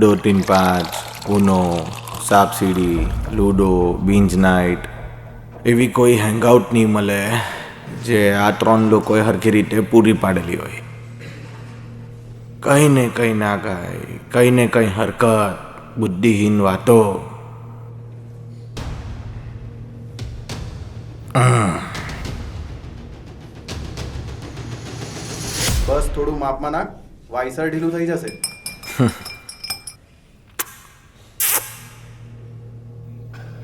2-3-5, ઉનો, સાપ સીડી, ludo, બીંજ night એવી કોઈ હેંગઆઉટ નહીં મળે જે આ 3 લોકોએ હરખી રીતે પૂરી પાડેલી હોય. કંઈ ને કંઈ ના ગાય, કંઈ ને કંઈ હરકત, બુદ્ધિહીન વાતો. બસ થોડું માપમાં નાખ, વાઇસર ઢીલું થઈ જશે.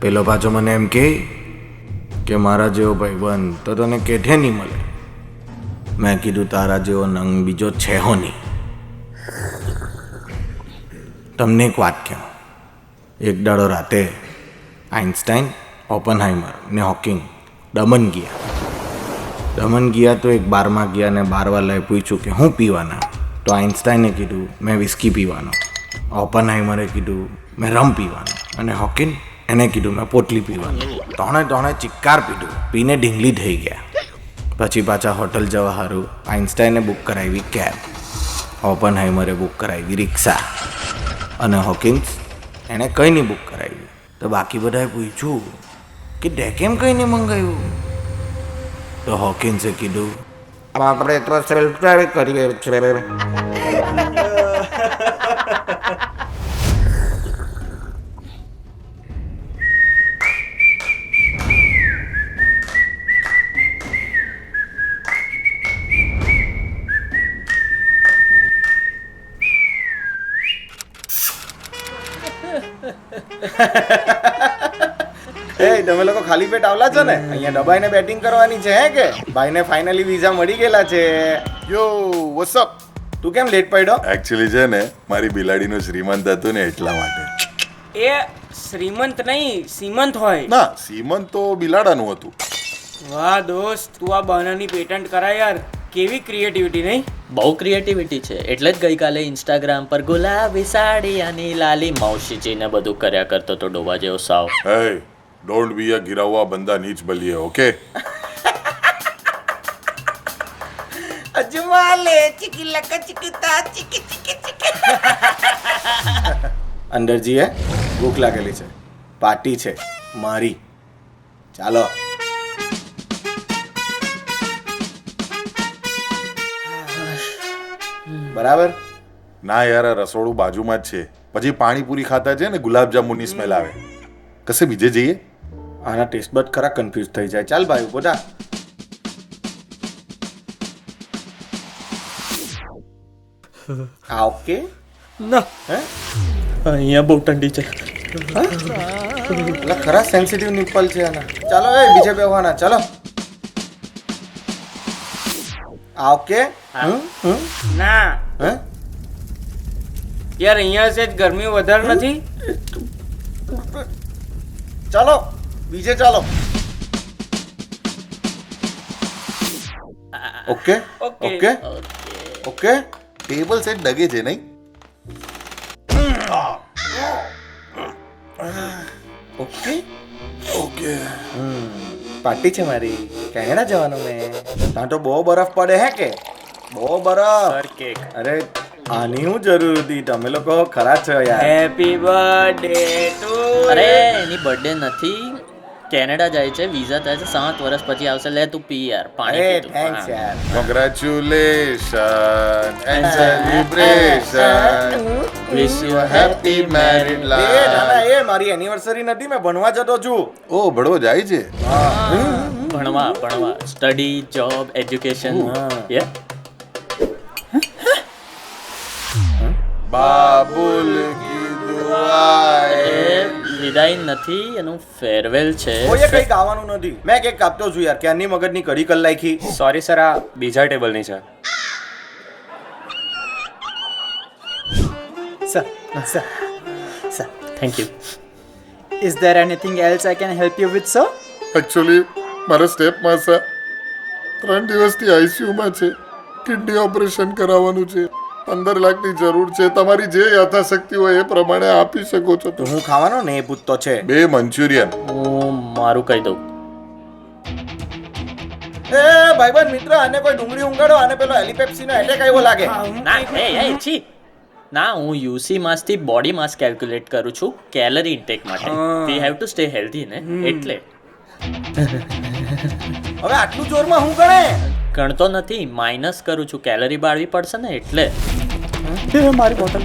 પેલો પાછો મને એમ કે મારા જેવો ભાઈબંધ તો તને કેઠે નહીં મળે. મેં કીધું તારા જેવો નંગ બીજો છે હો નહીં. તમને એક વાત કહું, એક દાડો રાતે આઇન્સ્ટાઈન, ઓપનહાઈમર ને હોકિંગ દમન ગયા તો એક બારમાં ગયા ને બારવાલાએ પૂછ્યું કે હું પીવાના, તો આઇન્સ્ટાઈને કીધું મેં વિસ્કી પીવાનો, ઓપનહાઈમરે કીધું મેં રમ પીવાનો, અને હોકિન એને કીધું મેં પોટલી પીવાનું. ત્રણે ચિક્કાર પીધું, પીને ઢીંગલી થઈ ગયા. પછી પાછા હોટલ જવા સારું આઇન્સ્ટાઈને બુક કરાવી કેબ, ઓપનહાઈમરે બુક કરાવી રિક્ષા, અને હોકિન્સ એણે કંઈ નહીં બુક કરાવી. તો બાકી બધાએ પૂછ્યું કે તે કેમ કંઈ નહીં મંગાવ્યું? તો હોકિન્સે કીધું આપણે તો સેલ્ફ ડ્રાઈવ કરીએ છીએ. તમે લોકો ખાલી પેટ આવલા છો ને? અહીંયા દબાઈને બેટિંગ કરવાની છે હે કે? ભાઈને ફાઇનલી વિઝા મળી ગયેલા છે. યો વોટ્સ અપ? તું કેમ લેટ પડ્યો? એકચ્યુઅલી છે ને મારી બિલાડીનું શ્રીમંત હતું ને એટલા માટે. એ શ્રીમંત નહીં, સીમંત હોય. ના, શ્રીમંત તો બિલાડાનું હતું. વાહ દોસ્ત, તું આ બહાનાની પેટન્ટ કરાય યાર. કેવી ક્રિએટિવિટી નહીં? બહુ ક્રિએટિવિટી છે, એટલે જ ગઈકાલે ઇન્સ્ટાગ્રામ પર ગુલાબી સાડી અને લાલી મૌસીજીને બધું કર્યા કરતો તો ડોબા જેવો સાવ. હે, ડોન્ટ બી અ ગિરાવા બંદા નીચ બલિએ, ઓકે? અજમાલે ચીકી લકા ચીકીતા ચીકી ચીકી ચીકી. અંદરજી હે, ભૂખ લાગેલી છે, પાર્ટી છે મારી. ચાલો. બરાબર? ના યાર, આ રસોડું બાજુમાં જ છે. પછી પાણીપુરી ખાતા છે ને ગુલાબજાંબુની સ્મેલ આવે. કશે બીજે જઈએ? આના ટેસ્ટ બડ ખરા કન્ફ્યુઝ થઈ જાય. ચાલ ભાઈ ઉભો થા. આ ઓકે? ના, હે? અહીંયા બહુ ઠંડી છે. એટલે ખરા સેન્સિટિવ નિપલ છે આના. ચાલો એ બીજે બેહવાના. ચાલો. આ ઓકે? ના હે? યાર, અહીંયા છે જ ગરમી વધારે નથી. ચાલો બીજે ચાલો. Okay okay okay. Table set ડગે છે નહીં? Okay okay. પાર્ટી છે મારી. કેનેડા જવાનું મેં. ત્યાં તો બહુ બરફ પડે હે કે? બહુ બરફ. કેક. અરે આની હું જરૂર હતી? તમે લોકો ખરા છો યાર. Happy birthday to. અરે એની બર્થડે નથી, કેનેડા જાય છે, વિઝા થાય છે, 7 વર્ષ પછી આવશે. લે તું પી યાર, પાણી અરે પી તું. થેન્ક્સ યાર. Congratulations and celebration. Wish you a Happy married એ ના life. એ મારી એનિવર્સરી નથી, મેં ભણવા જતો છું. ઓ ભડવો જાય છે. ભણવા સ્ટડી, જોબ, એજ્યુકેશન. યે બાબુલ કી દુઆએ. એ વિદાય નથી, એનું ફેરવેલ છે. કોઈએ કઈ ગાવાનું નથી. મેં કેક કાપતો છું યાર. ક્યારની મગજની કઢી કર નાખી. સોરી સર, આ બીજા ટેબલની છે. Sir, thank you. is there anything else I can help you with, sir? Actually મારા સ્ટેપમાં સર 3 દિવસથી આઈસીયુમાં છે. કિડની ઓપરેશન કરાવવાનું છે. 15 લાખની જરૂર છે. તમારી જે યથાશક્તિ હોય એ પ્રમાણે આપી શકો છો. તો હું ખાવાનો ને એ પૂછતો છે. 2 મંચુરિયન. હું મારું કહી દઉં. એ ભાઈબંધ મિત્ર, આને કોઈ ડુંગળી ઉંગાડો. આને પેલો એલિપેપ્સી નો એટેક આવ્યો લાગે. ના, એ છી. ના હું યુસી માસથી બોડી માસ કેલ્ક્યુલેટ કરું છું કેલરી ઇન્ટેક માટે we have to stay healthy ને એટલે હવે આટલું જોરમાં હું ગણે ગણતો નથી માઇનસ કરું છું કેલરી બાળવી પડશે ને એટલે મારી બોટલ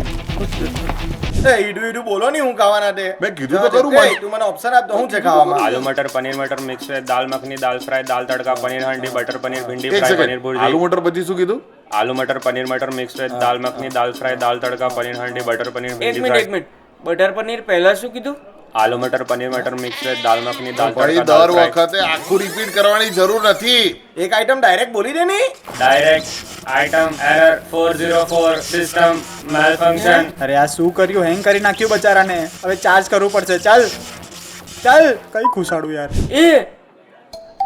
એ ઈડું બોલો નહીં હું ખાવાના તે મેં કીધું તો ખરું એ, ભાઈ. તું મને ઓપ્શન આપ તો હું છે ખાવામાં આલુ મટર પનીર મટર મિક્સ વેજ દાલ મખની દાલ ફ્રાય દાલ તડકા પનીર હાંડી બટર પનીર ભીંડી એક ફ્રાય પનીર સેકન્ડ ભુરજી આલુ મટર પછી શું કીધું આલુ મટર પનીર મટર મિક્સ વેજ દાલ મખની દાલ ફ્રાય દાલ તડકા પનીર હાંડી બટર પનીર એક ભીંડી મિનિટ ફ્રાય બટર પનીર પહેલા શું કીધું? આલુ મટર પનીર મટર મિક્સ વેજ દાલ મખની દાલ ભાઈ તડકા દાલ દર ફ્રાય વખતે આખું રિપીટ કરવાની જરૂર નથી. એક આઈટમ ડાયરેક્ટ બોલી દે ની ડાયરેક્ટ આઇટમ એરર 404 સિસ્ટમ મેલફંક્શન અરે આ શું કર્યું હેંગ કરી નાખ્યું બચારાને હવે ચાર્જ કરવું પડશે ચાલ ચાલ કઈ ખુશાડું યાર એ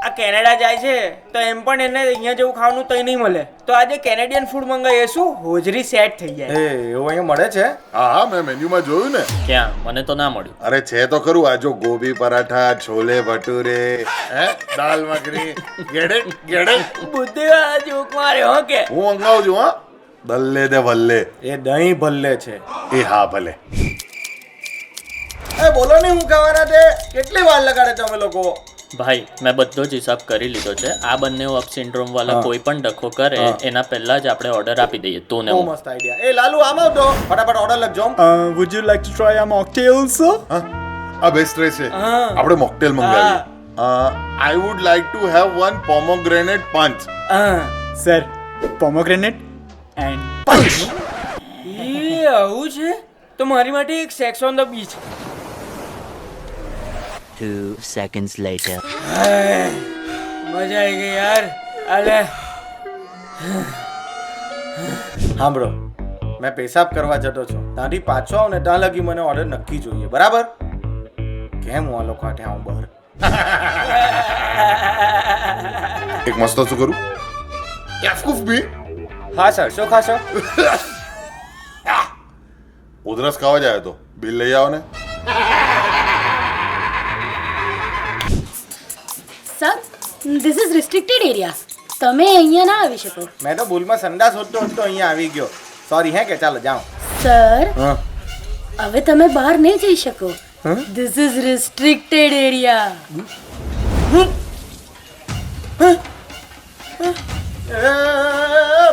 આ કેનેડા જાય છે તો એમ પણ એને અહીંયા જેવું ખાવાનું તઈ નહીં મળે તો આજે કેનેડિયન ફૂડ મંગાવીએ શું હોજરી સેટ થઈ જાય. એ એવું અહીંયા મળે છે હા હા મેં મેન્યુમાં જોયું ને. ક્યાં મને તો ના મળ્યું અરે છે તો ખરું આ જો ગોભી પરાઠા છોલે ભટુરે દાલ મખની ગેડે ગેડે બુદ્ધિવાળા જોક મારે હો કે હું મંગાવું છું હા દલ્લે દે ભલ્લે એ દહીં ભલ્લે છે એ હા ભલે. એ બોલો નહીં હું ખાવાના તે કેટલી વાર લગાડે તમે લોકો ભાઈ મેં બધો જ હિસાબ કરી લીધો છે આ બંને અપ સિન્ડ્રોમ વાળા કોઈ પણ ડખો કરે એના પહેલા જ આપણે ઓર્ડર આપી દઈએ તું ને બહુ હું મસ્ત આઈડિયા એ લાલુ આમ આવતો ફટાફટ ઓર્ડર લખજો would you like to try આ મોકટેલ્સ હા આ બેસ્ટ રહેશે આપણે મોકટેલ મંગાવીએ I would like to have one pomegranate punch. Sir pomegranate and punch એ આવું છે તો મારી માટે એક sex on the beach 2 seconds later. મજા આવી ગઈ યાર અલે સાંભળો મેં પેશાબ કરવા જતો છું ત્યાંથી પાછો આવું ને ત્યાં લગી મને ઓર્ડર નક્કી જોઈએ બરાબર કેમ હું આ લોકો હાથે આવું બહાર એક મસ્ત શું કરું યાફકુફ બી હા સર શું ખાશો ઉધરસ ખાવા જાય તો બિલ લઈ આવો ને. Sir this is restricted area તમે અહીંયા ના આવી શકો મેં તો ભૂલમાં સંડાસ હોતો હોતો અહીંયા આવી ગયો સોરી હે કે ચાલો જાઓ સર હા હવે તમે બહાર નહીં જઈ શકો ધીસ ઇઝ રિસ્ટ્રિક્ટેડ એરિયા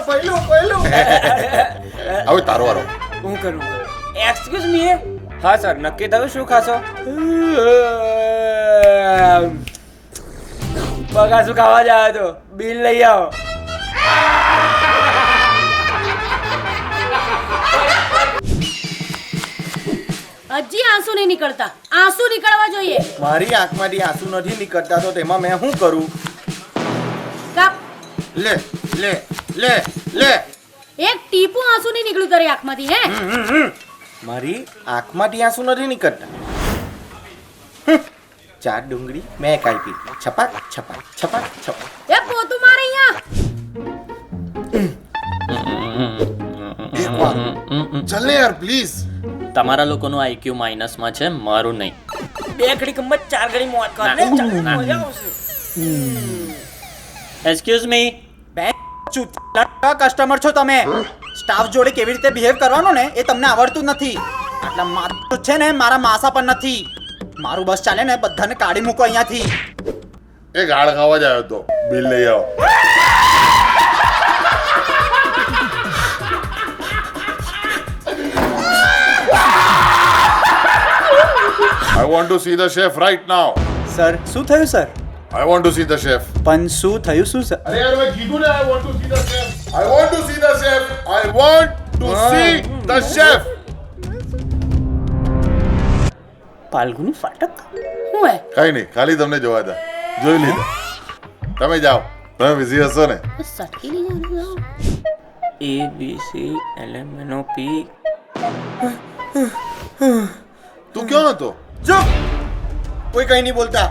પહેલું પહેલું હવે તારો વારો. હું કરું એક્સક્યુઝ મી હા સર નક્કી થયું શું ખાશો બગાસું ખાવા જાય તો બિલ લઈ આવો હજી આંસુ નહીં નીકળતા આંસુ નીકળવા જોઈએ મારી આંખમાંથી આંસુ નથી નીકળતા તો તેમાં મેં શું કરું કાપ લે લે લે લે એક ટીપું આંસુ નહીં નીકળ્યું તારી આંખમાંથી હે મારી આંખમાંથી આંસુ નથી નીકળતા ચાર ડુંગળી મેં કાપી છપાક છપાક છપાક છપાક એ પોતું મારે અહીંયા એક વાર ચાલ ને યાર પ્લીઝ. તમારા લોકોનું આઈક્યુ માઇનસમાં છે મારું નહીં બે ઘડી ગમત ચાર ઘડી મોત કર ને મજા આવશે એક્સક્યુઝ મી કસ્ટમર છો તમે સ્ટાફ જોડે કેવી રીતે બિહેવ કરવાનું ને એ તમને આવડતું નથી આટલા માથું છે ને મારા માસા પણ નથી મારું બસ ચાલે ને બધાને કાઢી મૂકો અહીંયાથી એ ગાળ ખાવા જાય તો બિલ લઈ આવો. I want to see the chef right now. Sir શું થયું sir I want to see the chef. પણ શું થયું શું સર અરે યાર મેં કીધું ને I want to see the chef. I want to see the chef. I want to see the chef. પાલગુની ફાટક શું હે કઈ નહીં ખાલી તમને જોવા હતા જોઈ લીધું તમે જાઓ તમે બિઝી હશો ને. સટકી નહીં જવાનું A B C L M N O P તું ક્યાં હતો? ચૂપ કોઈ કઈ નહીં બોલતા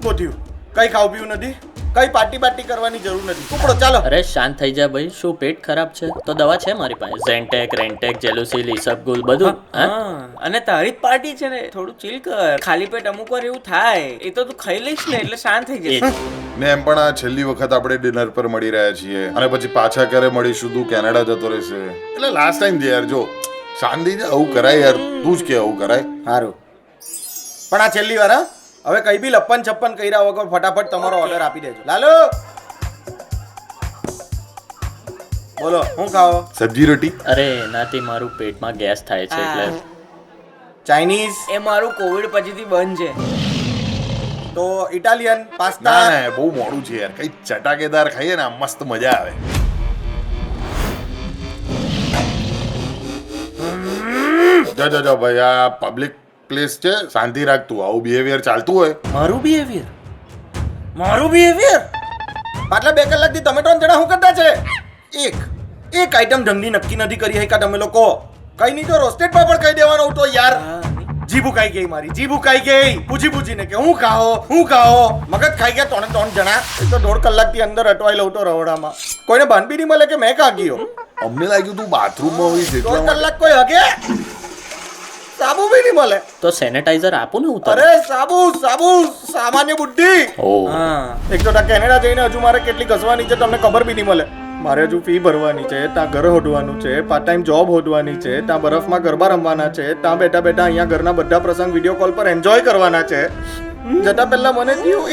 બોધ્યું કઈ ખાવું પીવું નથી કઈ પાર્ટી બાર્ટી કરવાની જરૂર નથી ઉપડો ચાલો. અરે શાંત થઈ જા ભાઈ, શું પેટ ખરાબ છે? તો દવા છે મારી પાસે, ઝેન્ટેક, રેન્ટેક, જેલુસિલ, ઇસબગુલ બધું. હા? હા, અને તારી જ પાર્ટી છે ને, થોડું ચીલ કર. ખાલી પેટ અમુક વાર એવું થાય, એ તો તું ખાઈ લઈશ ને એટલે શાંત થઈ એ જશે. ને એમ પણ આ છેલ્લી વખત આપણે ડિનર પર મળી રહ્યા છીએ અને પછી પાછા ક્યારે મળીશું? તું કેનેડા જતો રહેશે એટલે લાસ્ટ ટાઈમ છે યાર. જો શાંતિ છે, આવું કરાય યાર? તું જ કે આવું કરાય? સારું પણ આ છેલ્લી વાર હા. હવે કઈ બી લપ્પન છપ્પન કર્યા વગર ફટાફટ તમારો ઓર્ડર આપી દેજો. લાલો બોલો શું ખાઓ? સબ્જી રોટી. અરે એનાથી મારું પેટમાં ગેસ થાય છે એટલે ચાઇનીઝ એ મારું કોવિડ પછીથી બંધ છે. તો ઇટાલિયન ના પાસ્તા. ના બહુ મોડું છે યાર. કઈ ચટાકેદાર ખાઈએ ને મસ્ત મજા આવે. જા જા ભાઈ, આ પબ્લિક પ્લેસ છે, શાંતિ રાખ. તું આવું બિહેવિયર ચાલતું હોય મારું બિહેવિયર પાછલા 2 કલાકથી તમે 3 જણા શું કરતા છે? એક આઈટમ ઢંગની નક્કી નથી કરી શક્યા તમે લોકો. કઈ નહીં તો રોસ્ટેડ પાપડ કહી દેવાનો તો યાર. જીભુ ખાઈ ગઈ મારી, જીભુ ખાઈ ગઈ. પૂછીને કે હું ખાઓ મગજ ખાઈ ગયા 3 જણા. એ તો 1.5 કલાકથી અંદર અટવાઈ લઉં તો રવડામાં. કોઈને ભાન બી નહીં મળે કે મેં કા ગયો. અમને લાગ્યું તું બાથરૂમમાં હોઈશ 1.5 એટલા માટે. કલાક કોઈ હગે? સાબુ બી નહીં મળે. તો સેનેટાઈઝર આપો ને હું તને. અરે સાબુ સામાન્ય બુદ્ધિ. ઓ હા, એક તો કેનેડા જઈને હજુ મારે કેટલી ઘસવાની છે તમને ખબર બી નહીં મળે. મારે હજુ ફી ભરવાની છે, ત્યાં ઘર હોદવાનું છે, પાર્ટ ટાઈમ જોબ હોદવાની છે, ત્યાં બરફમાં ગરબા રમવાના છે, ત્યાં બેઠા બેઠા અહીંયા ઘરના બધા પ્રસંગ વિડીયો કોલ પર એન્જોય કરવાના છે. જતા પહેલા મને થયું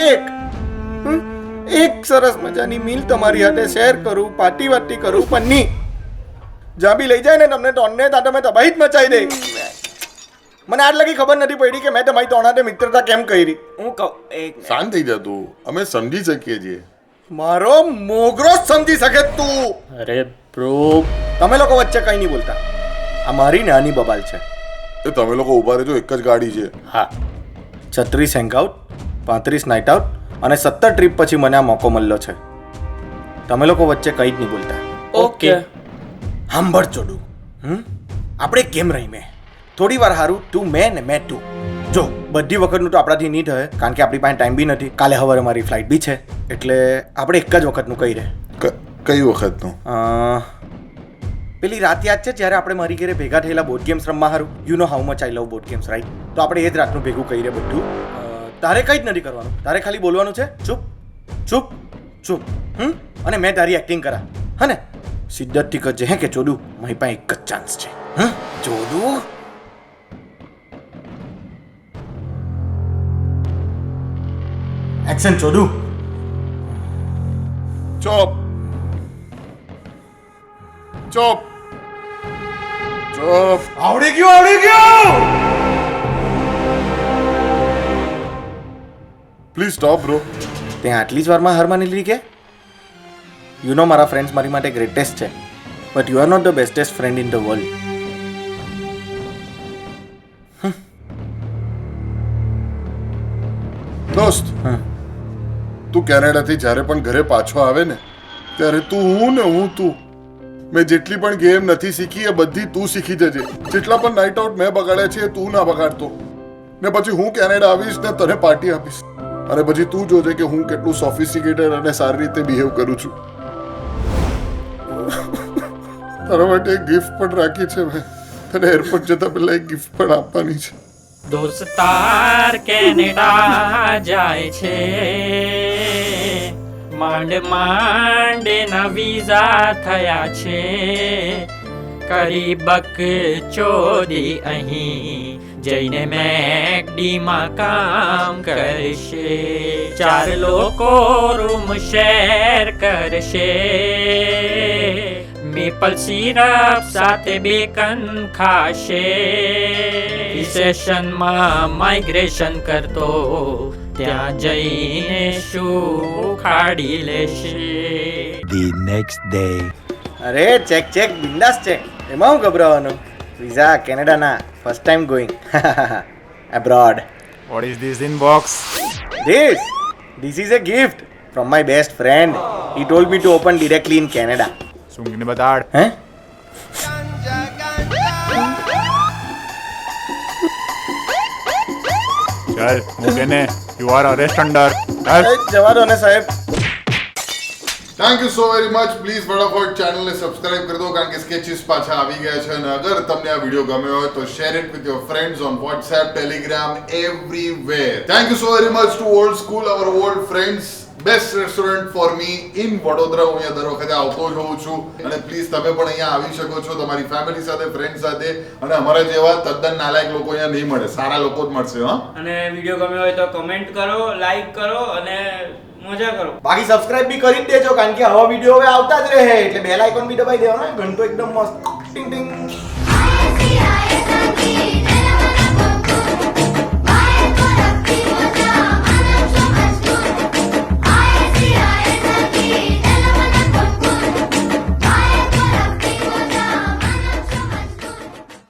એક સરસ મજાની મીલ તમારી હાથે શેર કરું, પાર્ટી વાર્ટી કરું, પણ નહીં. જ્યાં બી લઈ જાય ને તમને ટોનને ત્યાં તમે તબાહી જ મચાઈ દે. મને આજ લગી ખબર નથી પડી કે મેં તમારી તોણાતે મિત્રતા કેમ કરી. હું કહું એક મિનિટ. શાંત થઈ જા તું. અમે સમજી શકીએ છીએ. મારો મોગરો જ સમજી શકે તું. અરે બ્રો, તમે લોકો વચ્ચે કઈ નહીં બોલતા. આ મારી નાની બબાલ છે. એ તમે લોકો ઉભા રહેજો, એક જ ગાડી છે. હા 36 હેંગઆઉટ, 35 નાઇટ આઉટ અને 17 ટ્રીપ પછી મને આ મોકો મળ્યો છે. તમે લોકો વચ્ચે કઈ જ નહીં બોલતા. ઓકે. સાંભળ ચોડું. આપણે કેમ રહી મેં થોડી વાર હારું તું મેં ને મેં તું. જો બધી વખતનું તો આપણાથી નહીં થાય કારણ કે આપણી પાસે ટાઈમ બી નથી. કાલે સવારે મારી ફ્લાઇટ બી છે એટલે આપણે એક જ વખતનું કહી રહે. કઈ વખતનું? પેલી રાત યાદ છે જ્યારે આપણે મારી ઘરે ભેગા થયેલા બોર્ડ ગેમ્સ રમવા હારું? You know how much I love board games right? તો આપણે એ જ રાતનું ભેગું કહી રહે બધું. તારે કંઈ જ નથી કરવાનું. તારે ખાલી બોલવાનું છે ચૂપ ચૂપ ચૂપ. અને મેં તારી એક્ટિંગ કરા હા ને? સિદ્ધાર્થથી કહેજે હે કે ચોડું મારી પાસે એક જ ચાન્સ છે. ચોડું એક્શન ચોડું. Chop chop chop. આવડી ગયું. Please stop bro. તે આટલી જ વારમાં હાર માની લીધી કે? યુ નો મારા ફ્રેન્ડ્સ મારી માટે ગ્રેટેસ્ટ છે but you are not the bestest friend in the world. દોસ્ત તું કેનેડાથી જ્યારે પણ ઘરે પાછો આવે ને ત્યારે તું હું ને હું તું. મેં જેટલી પણ ગેમ નથી શીખી એ બધી તું શીખી જજે. જેટલા પણ નાઇટ આઉટ મેં બગાડ્યા છે એ તું ના બગાડતો. ને પછી હું કેનેડા આવીશ ને તને પાર્ટી આપીશ અને પછી તું જોજે કે હું કેટલું સોફિસ્ટિકેટેડ અને સારી રીતે બિહેવ કરું છું. તારા માટે એક ગિફ્ટ પણ રાખી છે મેં. તને એરપોર્ટ જતા પહેલા એક ગિફ્ટ પણ આપવાની છે. દોસ્તાર કેનેડા જાય છે, માંડ માંડ ના વિઝા થયા છે, કરી બક ચોરી અહીં જઈને મેકડીમાં કામ કરશે, 4 લોકો રૂમ શેર કરશે, મેપલ સિરપ સાથે બેકન ખાશે, સેશનમાં માઇગ્રેશન કરતો ત્યાં જઈને શું ખાડી લેશે. The next day. અરે ચેક બિંદાસ ચેક. એમાં હું ગભરાવાનું? વિઝા કેનેડાના first time going abroad. What is this in box? This is a gift from my best friend. He told me to open directly in Canada. સૂંઘને બતાડ. હે? ચાલ મૂકે ને. You are arrest under. ચાલ. જવા દો ને સાહેબ. Thank you so very much. Please ફટાફટ ચેનલને સબસ્ક્રાઇબ કરી દો કારણ કે સ્કેચીસ પાછા આવી ગયા છે અને અગર તમને આ વિડીયો ગમ્યો હોય તો share it with your friends on WhatsApp, Telegram, everywhere. Thank you so very much to old school, our old friends. Best restaurant for me in Vadodara. હું અહીંયા દર વખતે આવતો જ હોઉં છું અને પ્લીઝ તમે પણ અહીંયા આવી શકો છો તમારી ફેમિલી સાથે, ફ્રેન્ડ સાથે. અને અમારા જેવા તદ્દન નાલાયક લોકો અહીંયા નહીં મળે, સારા લોકો જ મળશે. હા, અને વિડીયો ગમ્યો હોય તો કમેન્ટ કરો, લાઈક કરો અને મજા કરો. બાકી સબસ્ક્રાઇબ બી કરી જ દેજો કારણ કે આવા વિડીયો હવે આવતા જ રહે એટલે બેલ આઇકોન બી દબાઈ દેવાનો. ઘંટો એકદમ મસ્ત ટિંગ ટિંગ.